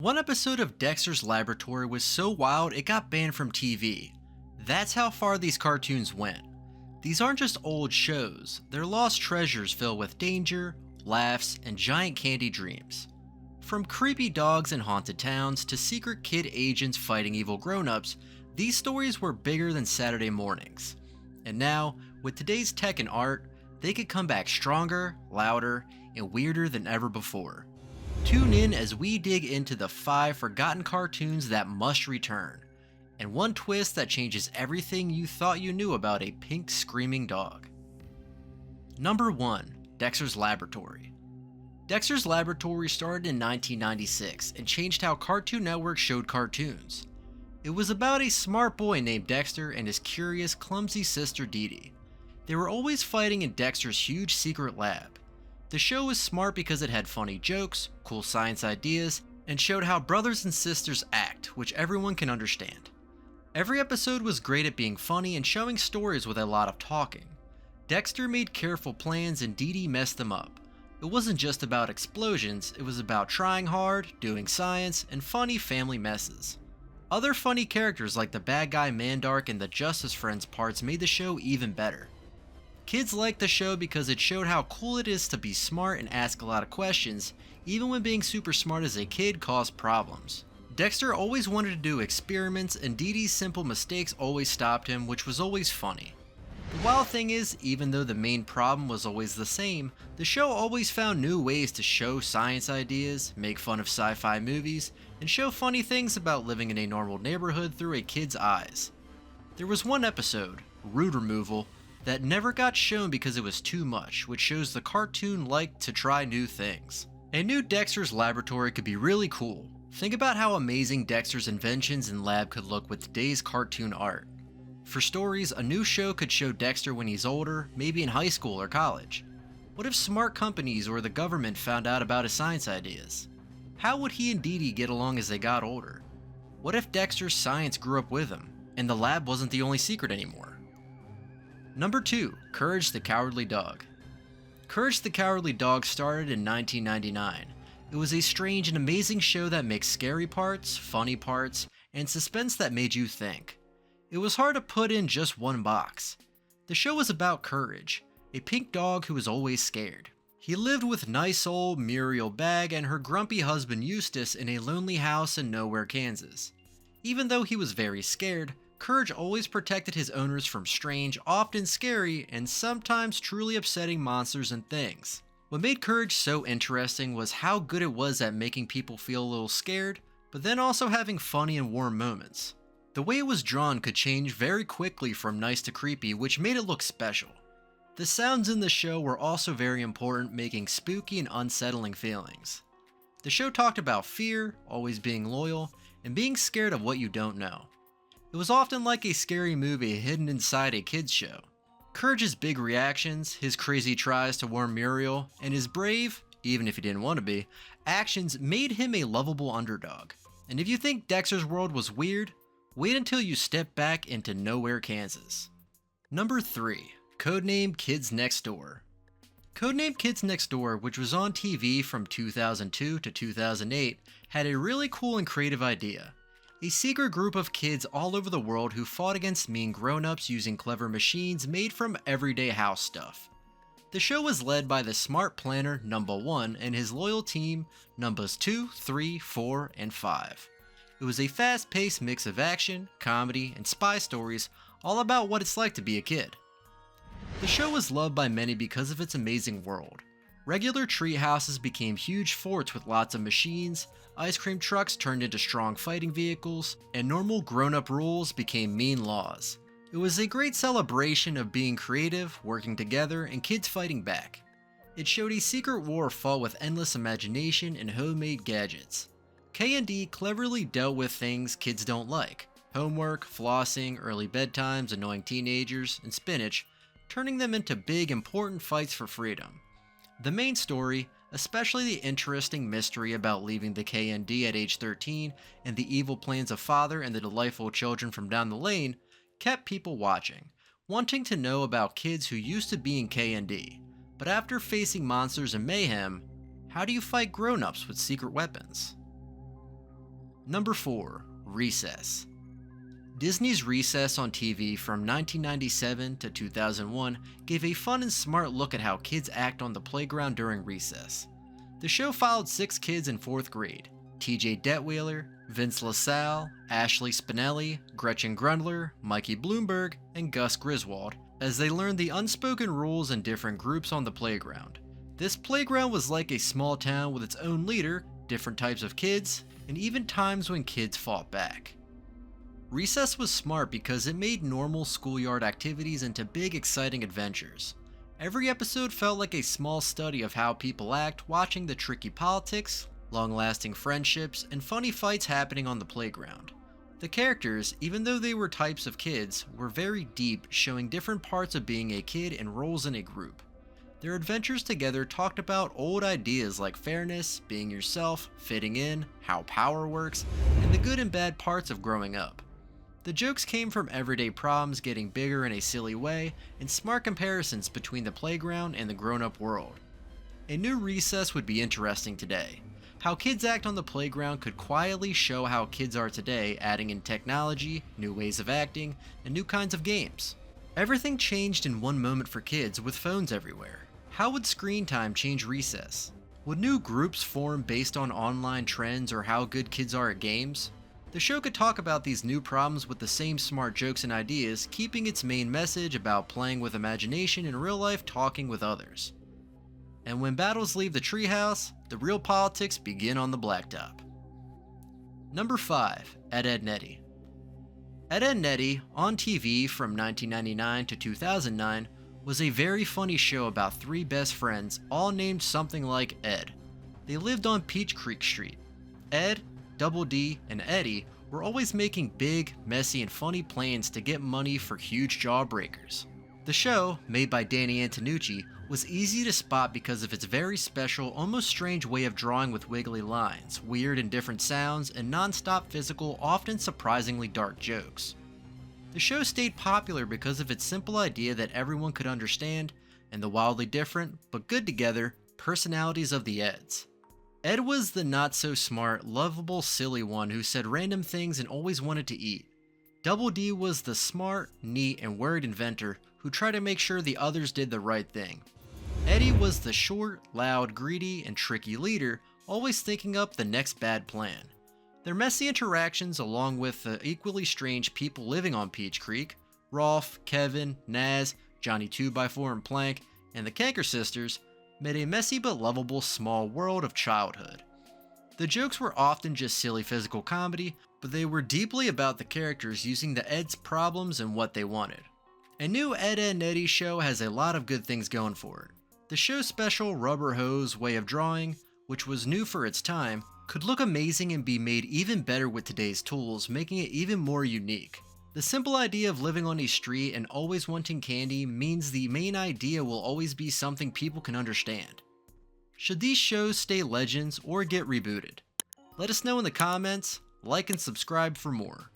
One episode of Dexter's Laboratory was so wild it got banned from TV. That's how far these cartoons went. These aren't just old shows, they're lost treasures filled with danger, laughs, and giant candy dreams. From creepy dogs in haunted towns to secret kid agents fighting evil grown-ups, these stories were bigger than Saturday mornings. And now, with today's tech and art, they could come back stronger, louder, and weirder than ever before. Tune in as we dig into the 5 forgotten cartoons that must return, and one twist that changes everything you thought you knew about a pink screaming dog. Number 1. Dexter's Laboratory. Dexter's Laboratory started in 1996 and changed how Cartoon Network showed cartoons. It was about a smart boy named Dexter and his curious, clumsy sister Eddy. They were always fighting in Dexter's huge secret lab. The show was smart because it had funny jokes, cool science ideas, and showed how brothers and sisters act, which everyone can understand. Every episode was great at being funny and showing stories with a lot of talking. Dexter made careful plans and Eddy messed them up. It wasn't just about explosions, it was about trying hard, doing science, and funny family messes. Other funny characters like the bad guy Mandark and the Justice Friends parts made the show even better. Kids liked the show because it showed how cool it is to be smart and ask a lot of questions, even when being super smart as a kid caused problems. Dexter always wanted to do experiments and Eddy's simple mistakes always stopped him, which was always funny. The wild thing is, even though the main problem was always the same, the show always found new ways to show science ideas, make fun of sci-fi movies, and show funny things about living in a normal neighborhood through a kid's eyes. There was one episode, Root Removal, that never got shown because it was too much, which shows the cartoon liked to try new things. A new Dexter's Laboratory could be really cool. Think about how amazing Dexter's inventions and lab could look with today's cartoon art. For stories, a new show could show Dexter when he's older, maybe in high school or college. What if smart companies or the government found out about his science ideas? How would he and Eddy get along as they got older? What if Dexter's science grew up with him, and the lab wasn't the only secret anymore? Number 2. Courage the Cowardly Dog. Courage the Cowardly Dog started in 1999. It was a strange and amazing show that mixed scary parts, funny parts, and suspense that made you think. It was hard to put in just one box. The show was about Courage, a pink dog who was always scared. He lived with nice old Muriel Bag and her grumpy husband Eustace in a lonely house in nowhere, Kansas. Even though he was very scared, Courage always protected his owners from strange, often scary, and sometimes truly upsetting monsters and things. What made Courage so interesting was how good it was at making people feel a little scared, but then also having funny and warm moments. The way it was drawn could change very quickly from nice to creepy, which made it look special. The sounds in the show were also very important, making spooky and unsettling feelings. The show talked about fear, always being loyal, and being scared of what you don't know. It was often like a scary movie hidden inside a kids show. Courage's big reactions, his crazy tries to warn Muriel, and his brave, even if he didn't want to be, actions made him a lovable underdog. And if you think Dexter's World was weird, wait until you step back into nowhere, Kansas. Number 3. Codename Kids Next Door. Codename Kids Next Door, which was on TV from 2002 to 2008, had a really cool and creative idea. A secret group of kids all over the world who fought against mean grown-ups using clever machines made from everyday house stuff. The show was led by the smart planner Number 1 and his loyal team Numbers 2, 3, 4, and 5. It was a fast-paced mix of action, comedy, and spy stories all about what it's like to be a kid. The show was loved by many because of its amazing world. Regular tree houses became huge forts with lots of machines, ice cream trucks turned into strong fighting vehicles, and normal grown-up rules became mean laws. It was a great celebration of being creative, working together, and kids fighting back. It showed a secret war fought with endless imagination and homemade gadgets. K&D cleverly dealt with things kids don't like: homework, flossing, early bedtimes, annoying teenagers, and spinach, turning them into big, important fights for freedom. The main story, especially the interesting mystery about leaving the K&D at age 13 and the evil plans of father and the delightful children from down the lane, kept people watching, wanting to know about kids who used to be in K&D, but after facing monsters and mayhem, how do you fight grown-ups with secret weapons? Number 4. Recess. Disney's Recess on TV from 1997 to 2001 gave a fun and smart look at how kids act on the playground during recess. The show followed 6 kids in 4th grade: TJ Detweiler, Vince LaSalle, Ashley Spinelli, Gretchen Grundler, Mikey Bloomberg, and Gus Griswold, as they learned the unspoken rules in different groups on the playground. This playground was like a small town with its own leader, different types of kids, and even times when kids fought back. Recess was smart because it made normal schoolyard activities into big, exciting adventures. Every episode felt like a small study of how people act, watching the tricky politics, long-lasting friendships, and funny fights happening on the playground. The characters, even though they were types of kids, were very deep, showing different parts of being a kid and roles in a group. Their adventures together talked about old ideas like fairness, being yourself, fitting in, how power works, and the good and bad parts of growing up. The jokes came from everyday problems getting bigger in a silly way, and smart comparisons between the playground and the grown-up world. A new Recess would be interesting today. How kids act on the playground could quietly show how kids are today, adding in technology, new ways of acting, and new kinds of games. Everything changed in one moment for kids with phones everywhere. How would screen time change Recess? Would new groups form based on online trends or how good kids are at games? The show could talk about these new problems with the same smart jokes and ideas, keeping its main message about playing with imagination in real life, talking with others. And when battles leave the treehouse, the real politics begin on the blacktop. Number 5. Ed, Edd, and Eddy. Ed, Edd, and Eddy, on TV from 1999 to 2009, was a very funny show about 3 best friends, all named something like Ed. They lived on Peach Creek Street. Ed, Double D, and Eddy were always making big, messy, and funny plans to get money for huge jawbreakers. The show, made by Danny Antonucci, was easy to spot because of its very special, almost strange way of drawing with wiggly lines, weird and different sounds, and non-stop physical, often surprisingly dark jokes. The show stayed popular because of its simple idea that everyone could understand, and the wildly different, but good together, personalities of the Edds. Ed was the not-so-smart, lovable, silly one who said random things and always wanted to eat. Double D was the smart, neat, and worried inventor who tried to make sure the others did the right thing. Eddy was the short, loud, greedy, and tricky leader, always thinking up the next bad plan. Their messy interactions, along with the equally strange people living on Peach Creek, Rolf, Kevin, Naz, Johnny 2x4 and Plank, and the Kanker sisters, made a messy but lovable small world of childhood. The jokes were often just silly physical comedy, but they were deeply about the characters using the Edds' problems and what they wanted. A new Ed, Edd, and Eddy show has a lot of good things going for it. The show's special rubber hose way of drawing, which was new for its time, could look amazing and be made even better with today's tools, making it even more unique. The simple idea of living on a street and always wanting candy means the main idea will always be something people can understand. Should these shows stay legends or get rebooted? Let us know in the comments, like and subscribe for more.